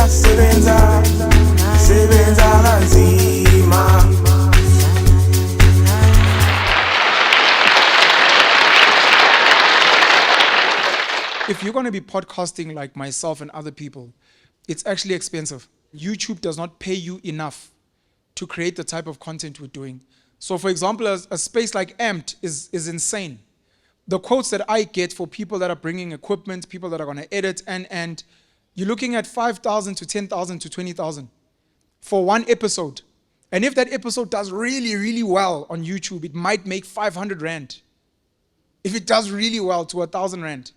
sebenza kanzima. If you're going to be podcasting like myself and other people, it's actually expensive. YouTube does not pay you enough to create the type of content we're doing. So for example, a space like Amped is insane. The quotes that I get for people that are bringing equipment, people that are going to edit, and you're looking at 5,000 to 10,000 to 20,000 for one episode. And if that episode does really, really well on YouTube, it might make 500 Rand. If it does really well, to 1,000 Rand.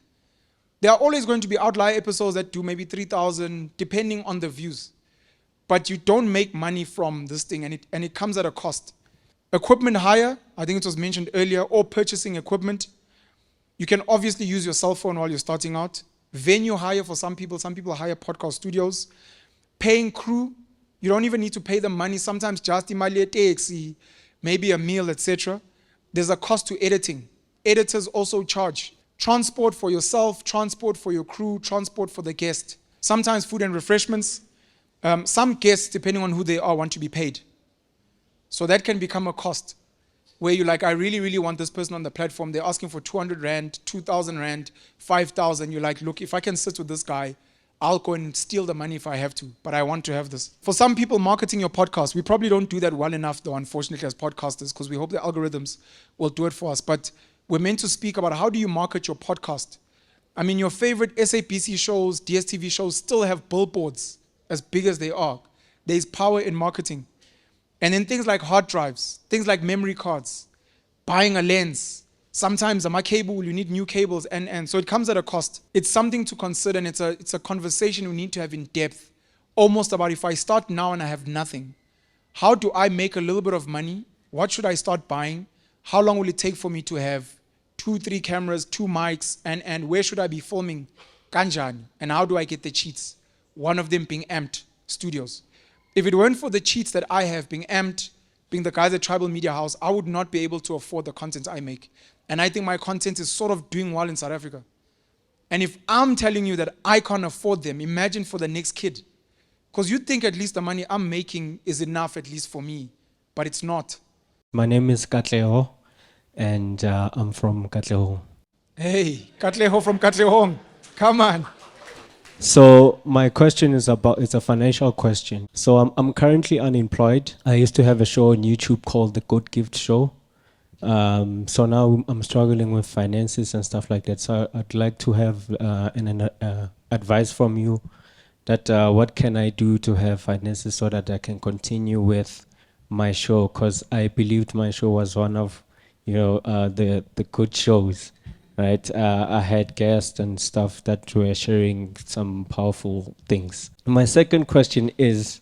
There are always going to be outlier episodes that do maybe 3,000, depending on the views. But you don't make money from this thing, and it comes at a cost. Equipment hire, I think it was mentioned earlier, or purchasing equipment. You can obviously use your cell phone while you're starting out. Venue hire for some people hire podcast studios. Paying crew, you don't even need to pay them money. Sometimes just imali taxi, maybe a meal, etc. There's a cost to editing. Editors also charge. Transport for yourself, transport for your crew, transport for the guest. Sometimes food and refreshments. Some guests, depending on who they are, want to be paid. So that can become a cost. Where you're like, I really, really want this person on the platform. They're asking for 200 Rand, 2,000 Rand, 5,000. You're like, look, if I can sit with this guy, I'll go and steal the money if I have to. But I want to have this. For some people, marketing your podcast, we probably don't do that well enough, though, unfortunately, as podcasters, because we hope the algorithms will do it for us. But we're meant to speak about how do you market your podcast. I mean, your favorite SABC shows, DSTV shows still have billboards as big as they are. There's power in marketing. And then things like hard drives, things like memory cards, buying a lens. Sometimes a cable, you need new cables, and so it comes at a cost. It's something to consider, and it's a conversation we need to have in depth, almost about if I start now and I have nothing, how do I make a little bit of money? What should I start buying? How long will it take for me to have 2-3 cameras, 2 mics, and where should I be filming? Kanjani? And how do I get the cheats? One of them being Amped Studios. If it weren't for the cheats that I have, being Amped, being the guys at Tribal Media House, I would not be able to afford the content I make. And I think my content is sort of doing well in South Africa. And if I'm telling you that I can't afford them, imagine for the next kid. Because you think at least the money I'm making is enough, at least for me. But it's not. My name is Katleho, and I'm from Katlehong. Hey, Katleho from Katlehong. Come on. So my question is it's a financial question. So I'm currently unemployed. I used to have a show on YouTube called The Good Gift Show. So now I'm struggling with finances and stuff like that. So I'd like to have an advice from you that what can I do to have finances so that I can continue with my show, because I believed my show was one of the good shows, right? I had guests and stuff that were sharing some powerful things. My second question is,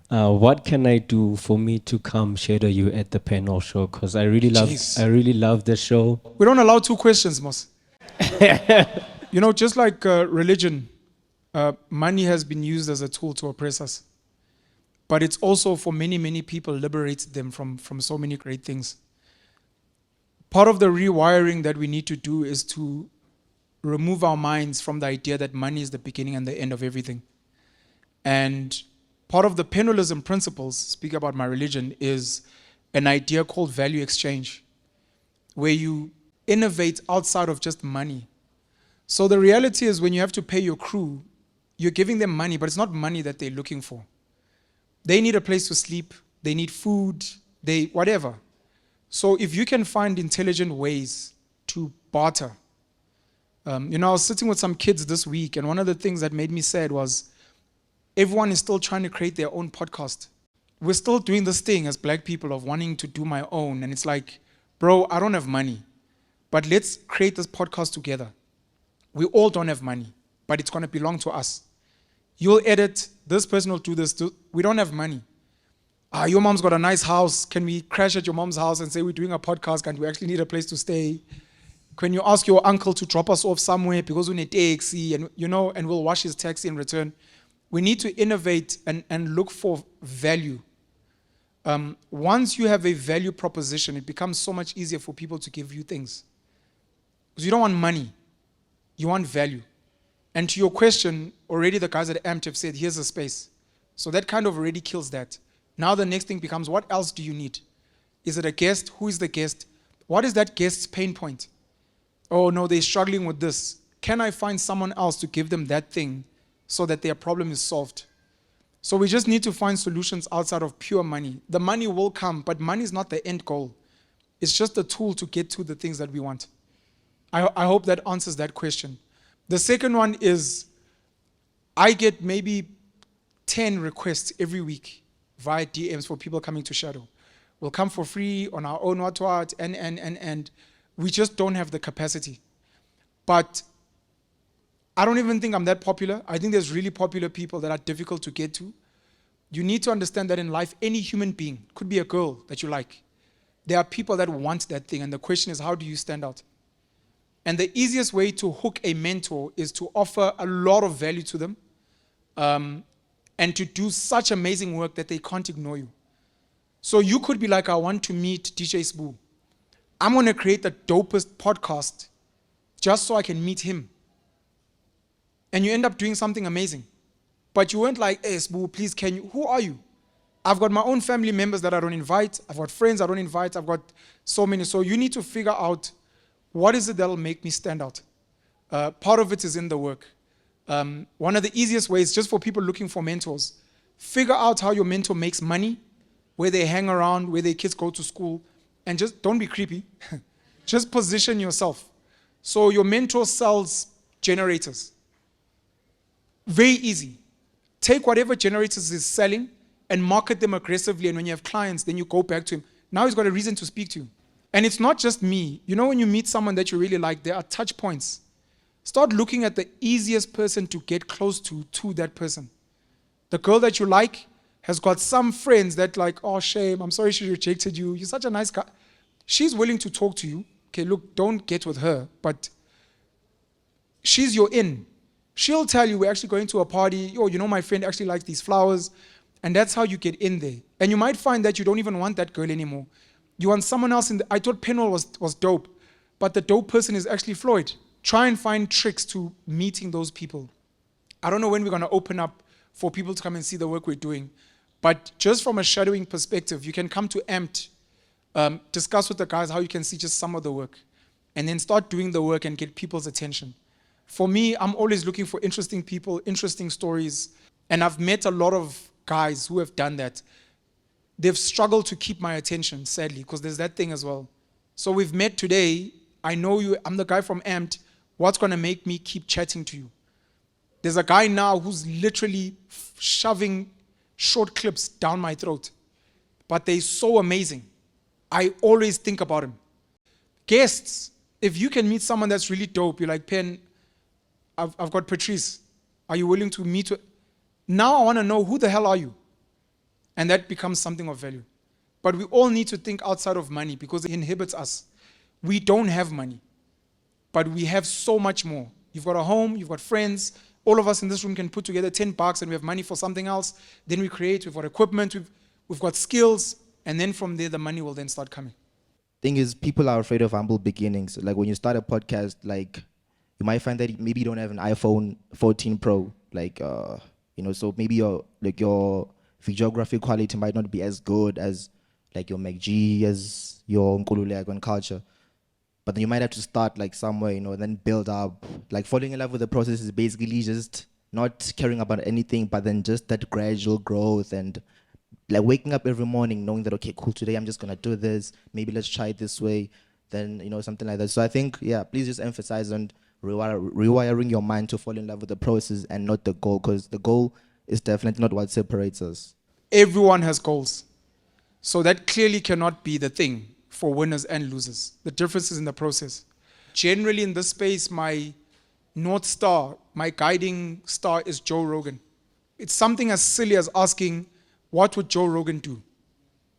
what can I do for me to come shadow you at the Penuel show? Because I really love the show. We don't allow 2 questions, Mos. Just like religion, money has been used as a tool to oppress us. But it's also, for many, many people, liberates them from so many great things. Part of the rewiring that we need to do is to remove our minds from the idea that money is the beginning and the end of everything. And part of the Penuelism principles, speak about my religion, is an idea called value exchange, where you innovate outside of just money. So the reality is, when you have to pay your crew, you're giving them money, but it's not money that they're looking for. They need a place to sleep, they need food, whatever. So if you can find intelligent ways to barter. I was sitting with some kids this week, and one of the things that made me sad was everyone is still trying to create their own podcast. We're still doing this thing as black people of wanting to do my own, and it's like, bro, I don't have money, but let's create this podcast together. We all don't have money, but it's going to belong to us. You'll edit, this person will do this. We don't have money. Your mom's got a nice house. Can we crash at your mom's house and say we're doing a podcast and we actually need a place to stay? Can you ask your uncle to drop us off somewhere because we need a taxi, and we'll wash his taxi in return? We need to innovate and look for value. Once you have a value proposition, it becomes so much easier for people to give you things. Because you don't want money. You want value. And to your question, already the guys at AMT have said, here's a space. So that kind of already kills that. Now the next thing becomes, what else do you need? Is it a guest? Who is the guest? What is that guest's pain point? Oh no, they're struggling with this. Can I find someone else to give them that thing so that their problem is solved? So we just need to find solutions outside of pure money. The money will come, but money is not the end goal. It's just a tool to get to the things that we want. I hope that answers that question. The second one is, I get maybe 10 requests every week via DMs for people coming to Shadow. We'll come for free on our own what, and we just don't have the capacity. But I don't even think I'm that popular. I think there's really popular people that are difficult to get to. You need to understand that in life, any human being, could be a girl that you like, there are people that want that thing, and the question is, how do you stand out? And the easiest way to hook a mentor is to offer a lot of value to them, and to do such amazing work that they can't ignore you. So you could be like, I want to meet DJ Sbu. I'm going to create the dopest podcast just so I can meet him. And you end up doing something amazing. But you weren't like, hey, Sbu, please, can you? Who are you? I've got my own family members that I don't invite. I've got friends I don't invite. I've got so many. So you need to figure out, what is it that'll make me stand out? Part of it is in the work. One of the easiest ways, just for people looking for mentors, figure out how your mentor makes money, where they hang around, where their kids go to school, and just don't be creepy. Just position yourself. So your mentor sells generators. Very easy. Take whatever generators he's selling and market them aggressively, and when you have clients, then you go back to him. Now he's got a reason to speak to you. And it's not just me. You know, when you meet someone that you really like, there are touch points. Start looking at the easiest person to get close to that person. The girl that you like has got some friends that like, oh, shame, I'm sorry she rejected you. You're such a nice guy. She's willing to talk to you. Okay, look, don't get with her, but she's your in. She'll tell you, we're actually going to a party. Oh, you know, my friend actually likes these flowers. And that's how you get in there. And you might find that you don't even want that girl anymore. You want someone else I thought Penuel was dope, but the dope person is actually Floyd. Try and find tricks to meeting those people. I don't know when we're going to open up for people to come and see the work we're doing, but just from a shadowing perspective, you can come to AMT, discuss with the guys how you can see just some of the work, and then start doing the work and get people's attention. For me, I'm always looking for interesting people, interesting stories, and I've met a lot of guys who have done that. They've struggled to keep my attention, sadly, because there's that thing as well. So we've met today. I know you. I'm the guy from AMT. What's going to make me keep chatting to you? There's a guy now who's literally shoving short clips down my throat. But they're so amazing. I always think about him. Guests, if you can meet someone that's really dope, you're like, Pen, I've got Patrice. Are you willing to meet with? Now I want to know, who the hell are you? And that becomes something of value. But we all need to think outside of money because it inhibits us. We don't have money, but we have so much more. You've got a home, you've got friends. All of us in this room can put together $10 and we have money for something else. Then we create, we've got equipment, we've got skills, and then from there the money will then start coming. Thing is, people are afraid of humble beginnings. Like when you start a podcast, like you might find that maybe you don't have an iPhone 14 Pro, like so maybe your videography quality might not be as good as like your MacG, as your Nkululeko and culture. But then you might have to start like somewhere, and then build up. Like falling in love with the process is basically just not caring about anything, but then just that gradual growth and like waking up every morning knowing that, okay, cool, today I'm just going to do this. Maybe let's try it this way. Then, something like that. So I think, please just emphasize on rewiring your mind to fall in love with the process and not the goal, because the goal is definitely not what separates us. Everyone has goals. So that clearly cannot be the thing for winners and losers. The difference is in the process. Generally in this space, my North Star, my guiding star is Joe Rogan. It's something as silly as asking, what would Joe Rogan do?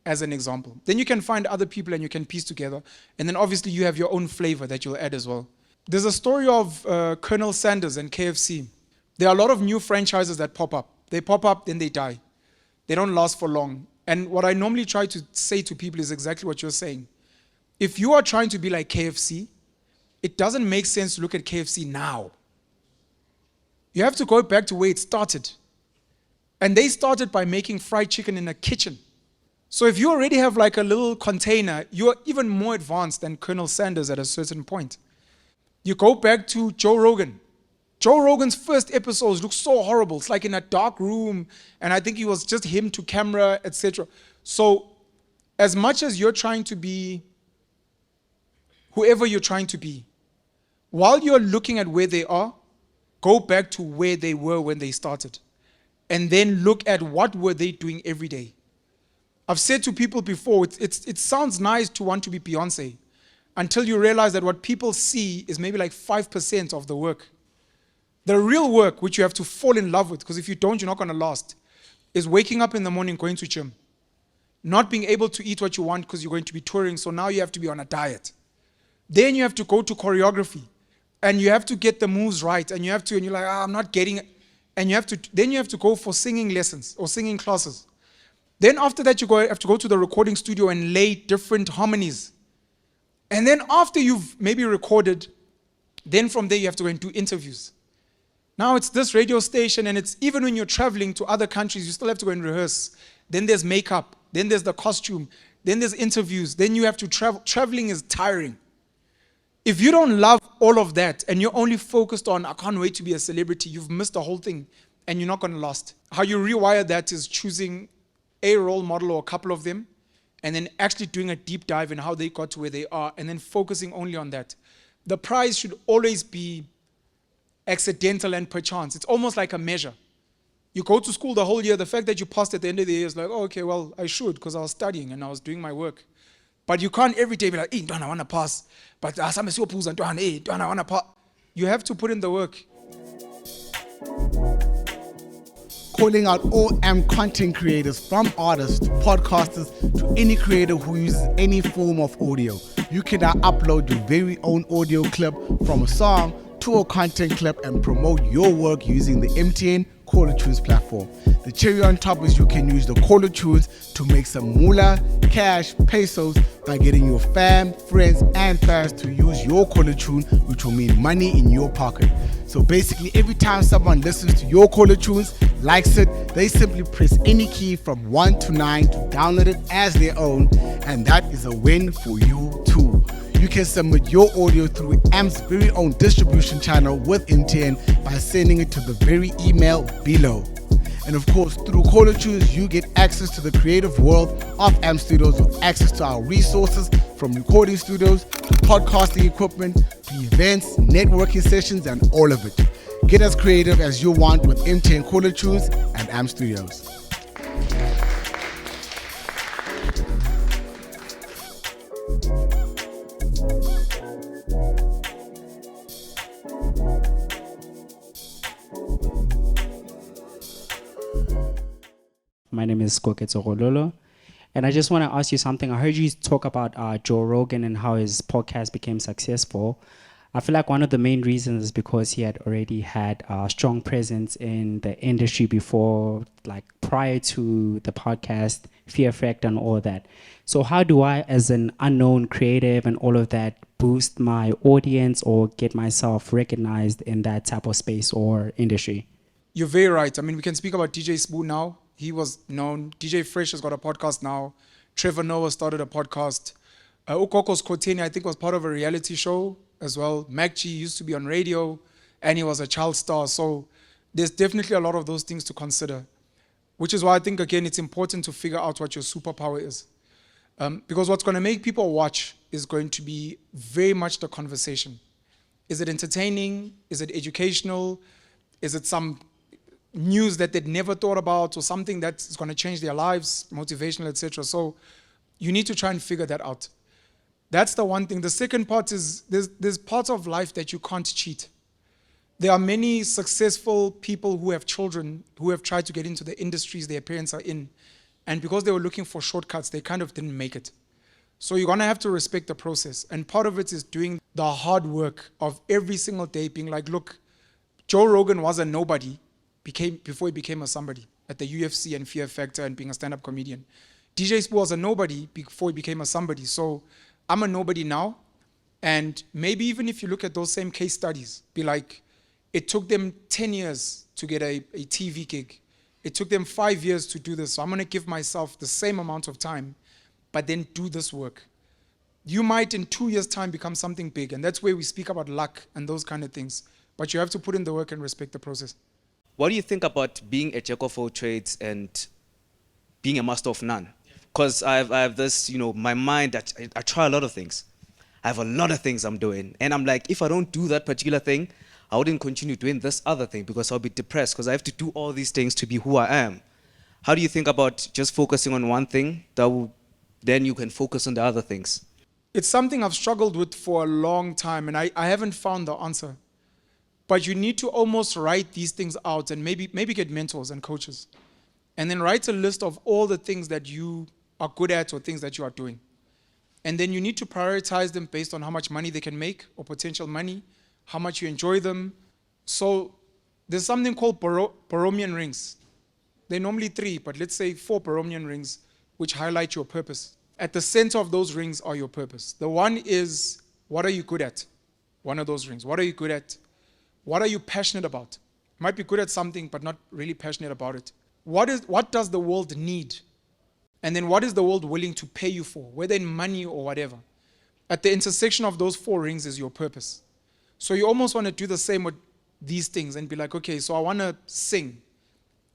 As an example. Then you can find other people and you can piece together. And then obviously you have your own flavor that you'll add as well. There's a story of Colonel Sanders and KFC. There are a lot of new franchises that pop up. They pop up, then they die. They don't last for long. And what I normally try to say to people is exactly what you're saying. If you are trying to be like KFC, it doesn't make sense to look at KFC now. You have to go back to where it started. And they started by making fried chicken in a kitchen. So if you already have like a little container, you're even more advanced than Colonel Sanders at a certain point. You go back to Joe Rogan. Joe Rogan's first episodes look so horrible. It's like in a dark room, and I think it was just him to camera, etc. So as much as you're trying to be whoever you're trying to be, while you're looking at where they are, go back to where they were when they started. And then look at what were they doing every day. I've said to people before, it sounds nice to want to be Beyonce until you realize that what people see is maybe like 5% of the work. The real work, which you have to fall in love with, because if you don't, you're not going to last, is waking up in the morning, going to gym, not being able to eat what you want because you're going to be touring, so now you have to be on a diet. Then you have to go to choreography, and you have to get the moves right, and you're like, I'm not getting it. And then you have to go for singing lessons or singing classes. Then after that, have to go to the recording studio and lay different harmonies. And then after you've maybe recorded, then from there you have to go and do interviews. Now it's this radio station, and it's even when you're traveling to other countries, you still have to go and rehearse. Then there's makeup, then there's the costume, then there's interviews, then you have to travel. Traveling is tiring. If you don't love all of that and you're only focused on, I can't wait to be a celebrity, you've missed the whole thing and you're not going to last. How you rewire that is choosing a role model or a couple of them and then actually doing a deep dive in how they got to where they are and then focusing only on that. The prize should always be accidental and perchance. It's almost like a measure. You go to school the whole year, the fact that you passed at the end of the year is like, oh, okay, well, I should because I was studying and I was doing my work. But you can't every day be like, hey, don't I want to pass? But I want to pass. You have to put in the work. Calling out all content creators, from artists to podcasters to any creator who uses any form of audio. You can now upload your very own audio clip from a song to a content clip and promote your work using the MTN Callertunez platform. The cherry on top is you can use the Callertunez to make some moolah, cash, pesos by getting your fam, friends, and fans to use your Callertunez, which will mean money in your pocket. So basically, every time someone listens to your Callertunez, likes it, they simply press any key from 1 to 9 to download it as their own, and that is a win for you too. You can submit your audio through AMP's very own distribution channel with MTN by sending it to the very email below. And of course, through Callertunez, you get access to the creative world of AMP Studios with access to our resources from recording studios to podcasting equipment to events, networking sessions, and all of it. Get as creative as you want with MTN Callertunez and AMP Studios. My name is Koketso Rololo, and I just want to ask you something. I heard you talk about Joe Rogan and how his podcast became successful. I feel like one of the main reasons is because he had already had a strong presence in the industry before, like prior to the podcast, Fear Factor and all that. So how do I, as an unknown creative and all of that, boost my audience or get myself recognized in that type of space or industry? You're very right. I mean, we can speak about DJ Spoo now. He was known. DJ Fresh has got a podcast now. Trevor Noah started a podcast. Ukokos Koteni, I think, was part of a reality show as well. Mac G used to be on radio, and he was a child star. So there's definitely a lot of those things to consider, which is why I think, again, it's important to figure out what your superpower is. Because what's going to make people watch is going to be very much the conversation. Is it entertaining? Is it educational? Is it some news that they'd never thought about or something that's going to change their lives, motivational, etc. So you need to try and figure that out. That's the one thing. The second part is there's parts of life that you can't cheat. There are many successful people who have children who have tried to get into the industries their parents are in, and because they were looking for shortcuts, they kind of didn't make it. So you're going to have to respect the process, and part of it is doing the hard work of every single day, being like, look, Joe Rogan was a nobody before he became a somebody at the UFC and Fear Factor and being a stand-up comedian. DJ Spoo was a nobody before he became a somebody. So I'm a nobody now. And maybe even if you look at those same case studies, be like, It took them 10 years to get a TV gig. It took them 5 years to do this. So I'm going to give myself the same amount of time, but then do this work. You might in 2 years' time become something big. And that's where we speak about luck and those kind of things. But you have to put in the work and respect the process. What do you think about being a jack of all trades and being a master of none? Because I have this, my mind, I try a lot of things. I have a lot of things I'm doing. And I'm like, if I don't do that particular thing, I wouldn't continue doing this other thing because I'll be depressed because I have to do all these things to be who I am. How do you think about just focusing on one thing then you can focus on the other things? It's something I've struggled with for a long time, and I haven't found the answer. But you need to almost write these things out and maybe get mentors and coaches. And then write a list of all the things that you are good at or things that you are doing. And then you need to prioritize them based on how much money they can make or potential money, how much you enjoy them. So there's something called Borromean rings. They're normally 3, but let's say 4 Borromean rings, which highlight your purpose. At the center of those rings are your purpose. The one is, what are you good at? One of those rings. What are you good at? What are you passionate about? You might be good at something, but not really passionate about it. What does the world need? And then what is the world willing to pay you for, whether in money or whatever? At the intersection of those 4 rings is your purpose. So you almost want to do the same with these things and be like, okay, so I want to sing.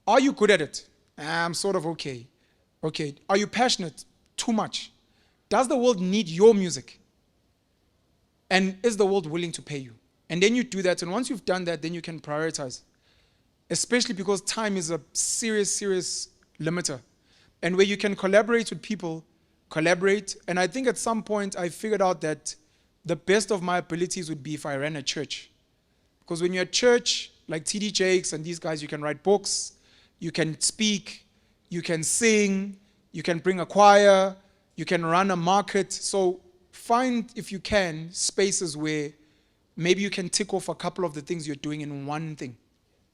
Are you good at it? I'm sort of okay. Okay. Are you passionate? Too much. Does the world need your music? And is the world willing to pay you? And then you do that. And once you've done that, then you can prioritize. Especially because time is a serious limiter. And where you can collaborate with people, collaborate. And I think at some point I figured out that the best of my abilities would be if I ran a church. Because when you're at church, like TD Jakes and these guys, you can write books, you can speak, you can sing, you can bring a choir, you can run a market. So find, if you can, spaces where maybe you can tick off a couple of the things you're doing in one thing.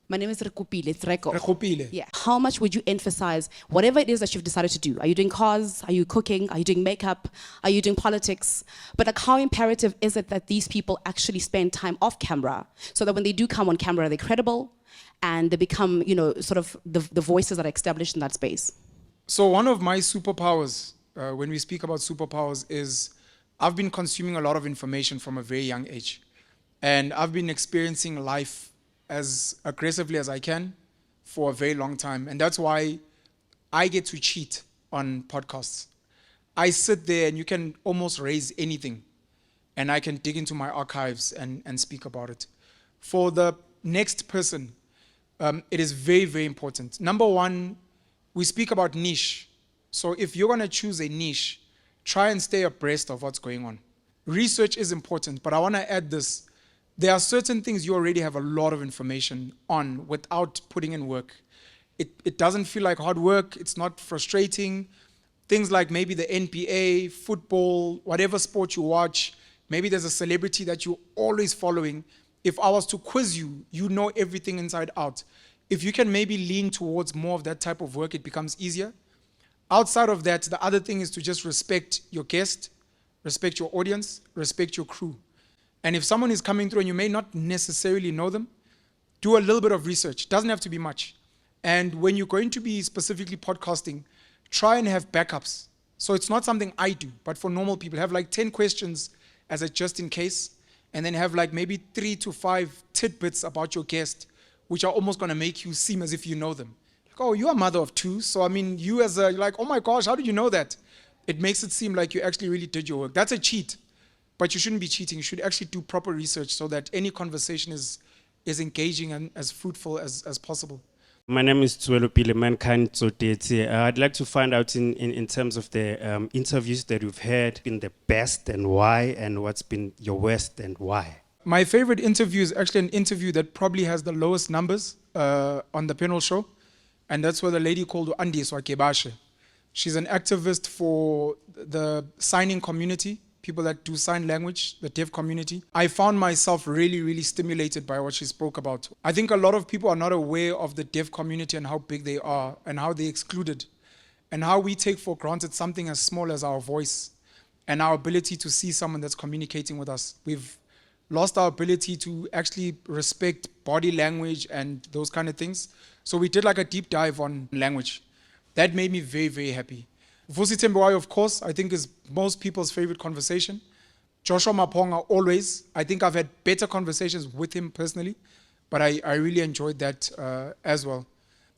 My name is Rekupile. It's Reko. Rekupile. Yeah. How much would you emphasize whatever it is that you've decided to do? Are you doing cars? Are you cooking? Are you doing makeup? Are you doing politics? But like, how imperative is it that these people actually spend time off camera so that when they do come on camera, they're credible and they become, sort of the voices that are established in that space? So one of my superpowers, when we speak about superpowers, is I've been consuming a lot of information from a very young age. And I've been experiencing life as aggressively as I can for a very long time. And that's why I get to cheat on podcasts. I sit there and you can almost raise anything. And I can dig into my archives and speak about it. For the next person, it is very, very important. Number one, we speak about niche. So if you're going to choose a niche, try and stay abreast of what's going on. Research is important, but I want to add this. There are certain things you already have a lot of information on without putting in work. It doesn't feel like hard work. It's not frustrating. Things like maybe the NBA, football, whatever sport you watch, maybe there's a celebrity that you're always following. If I was to quiz you, you know everything inside out. If you can maybe lean towards more of that type of work, it becomes easier. Outside of that, the other thing is to just respect your guest, respect your audience, respect your crew. And if someone is coming through and you may not necessarily know them, do a little bit of research. It doesn't have to be much. And when you're going to be specifically podcasting, try and have backups. So it's not something I do, but for normal people, have like 10 questions as a just in case, and then have like maybe 3 to 5 tidbits about your guest, which are almost going to make you seem as if you know them. Like, oh, you're a mother of 2. So, I mean, you're like, oh my gosh, how did you know that? It makes it seem like you actually really did your work. That's a cheat. But you shouldn't be cheating. You should actually do proper research so that any conversation is engaging and as fruitful as possible. My name is Tsuelopile Mankind Tsotetse. I'd like to find out in terms of the interviews that you've had, been the best and why, and what's been your worst and why. My favorite interview is actually an interview that probably has the lowest numbers on the Penuel show. And that's with a lady called Andiswa Kebashe. She's an activist for the signing community, people that do sign language, the deaf community. I found myself really, really stimulated by what she spoke about. I think a lot of people are not aware of the deaf community and how big they are and how they're excluded and how we take for granted something as small as our voice and our ability to see someone that's communicating with us. We've lost our ability to actually respect body language and those kind of things. So we did like a deep dive on language. That made me very, very happy. Vusi Tembuwayo, of course, I think is most people's favorite conversation. Joshua Maponga, always. I think I've had better conversations with him personally, but I really enjoyed that as well.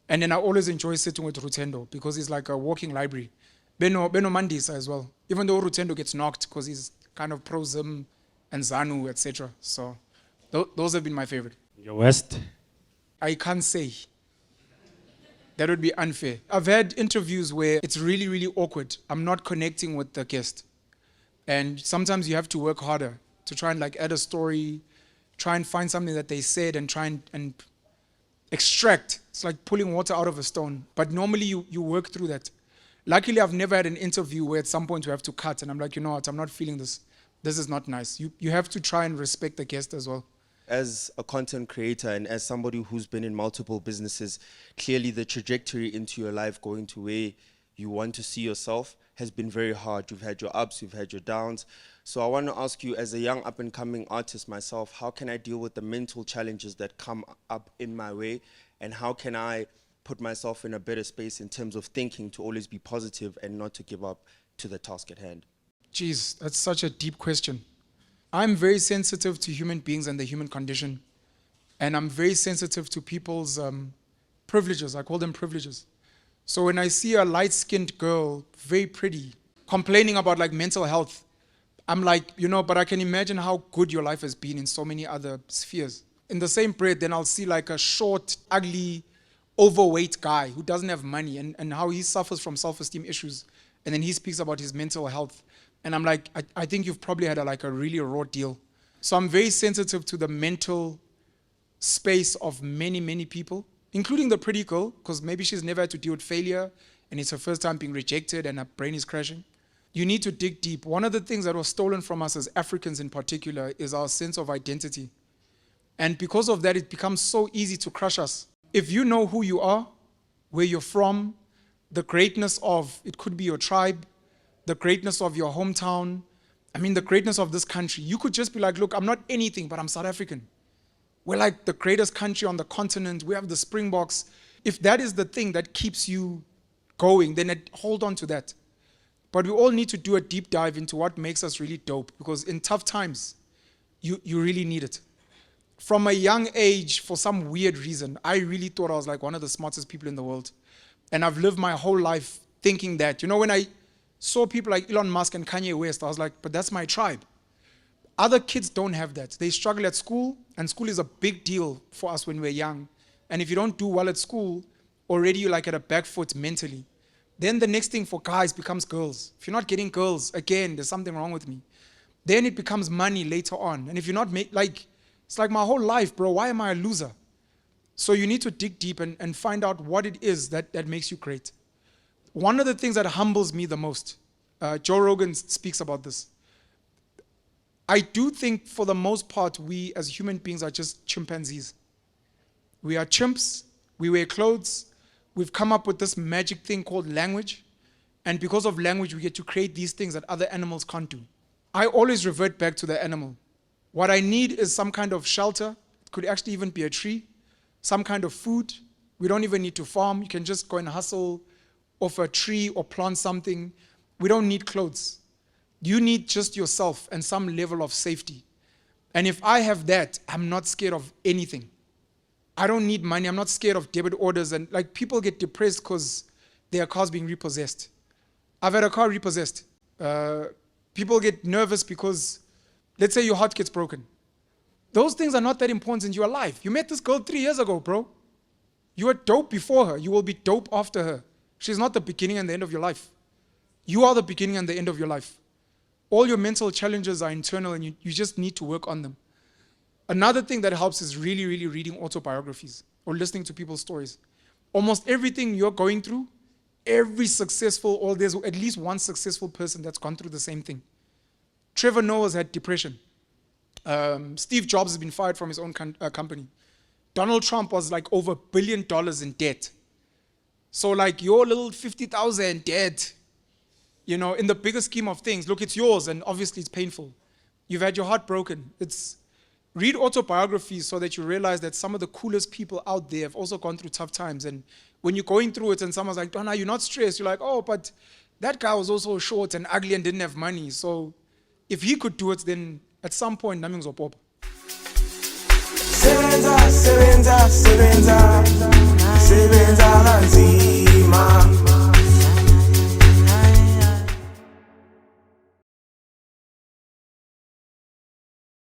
And then I always enjoy sitting with Rutendo because he's like a walking library. Beno Mandisa as well, even though Rutendo gets knocked because he's kind of pro-Zim and ZANU, etc. So those have been my favorite. Your West. I can't say. That would be unfair. I've had interviews where it's really, really awkward. I'm not connecting with the guest. And sometimes you have to work harder to try and like add a story, try and find something that they said and try and extract. It's like pulling water out of a stone. But normally you work through that. Luckily, I've never had an interview where at some point we have to cut and I'm like, you know what, I'm not feeling this. This is not nice. You have to try and respect the guest as well. As a content creator and as somebody who's been in multiple businesses, clearly the trajectory into your life going to where you want to see yourself has been very hard. You've had your ups, you've had your downs. So I want to ask you, as a young up-and-coming artist myself, how can I deal with the mental challenges that come up in my way? And how can I put myself in a better space in terms of thinking to always be positive and not to give up to the task at hand? Jeez, that's such a deep question. I'm very sensitive to human beings and the human condition. And I'm very sensitive to people's privileges. I call them privileges. So when I see a light-skinned girl, very pretty, complaining about like mental health, I'm like, you know, but I can imagine how good your life has been in so many other spheres. In the same breath, then I'll see like a short, ugly, overweight guy who doesn't have money and how he suffers from self-esteem issues. And then he speaks about his mental health. And I'm like, I think you've probably had a really raw deal. So I'm very sensitive to the mental space of many, many people, including the pretty girl, because maybe she's never had to deal with failure and it's her first time being rejected and her brain is crashing. You need to dig deep. One of the things that was stolen from us as Africans in particular is our sense of identity. And because of that, it becomes so easy to crush us. If you know who you are, where you're from, the greatness of, it could be your tribe, the greatness of your hometown, I mean the greatness of this country, you could just be like, look, I'm not anything, but I'm South African. We're like the greatest country on the continent. We have the Springboks. If that is the thing that keeps you going, then hold on to that. But we all need to do a deep dive into what makes us really dope, because in tough times, you really need it. From a young age, for some weird reason, I really thought I was like one of the smartest people in the world. And I've lived my whole life thinking that. You know, when I saw people like Elon Musk and Kanye West, I was like, but that's my tribe. Other kids don't have that. They struggle at school, and school is a big deal for us when we're young. And if you don't do well at school, already you're like at a back foot mentally. Then the next thing for guys becomes girls. If you're not getting girls, again, there's something wrong with me. Then it becomes money later on. And if you're not, it's like my whole life, bro, why am I a loser? So you need to dig deep and find out what it is that makes you great. One of the things that humbles me the most, Joe Rogan speaks about this. I do think for the most part, we as human beings are just chimpanzees. We are chimps, we wear clothes, we've come up with this magic thing called language, and because of language, we get to create these things that other animals can't do. I always revert back to the animal. What I need is some kind of shelter. It could actually even be a tree, some kind of food. We don't even need to farm. You can just go and hustle off a tree or plant something. We don't need clothes. You need just yourself and some level of safety. And if I have that, I'm not scared of anything. I don't need money. I'm not scared of debit orders. And like people get depressed because their car's being repossessed. I've had a car repossessed. People get nervous because, let's say your heart gets broken. Those things are not that important in your life. You met this girl 3 years ago, bro. You were dope before her. You will be dope after her. She's not the beginning and the end of your life. You are the beginning and the end of your life. All your mental challenges are internal and you just need to work on them. Another thing that helps is really, really reading autobiographies or listening to people's stories. Almost everything you're going through, every successful, or there's at least one successful person that's gone through the same thing. Trevor Noah's had depression. Steve Jobs has been fired from his own company. Donald Trump was like over $1 billion in debt. So like your little 50,000 debt, you know, in the bigger scheme of things, look, it's yours and obviously it's painful. You've had your heart broken. read autobiographies so that you realize that some of the coolest people out there have also gone through tough times. And when you're going through it and someone's like, Donna, you're not stressed. You're like, oh, but that guy was also short and ugly and didn't have money. So if he could do it, then at some point, nothing will pop. Sebenza, sebenza, sebenza, sebenza kanzima.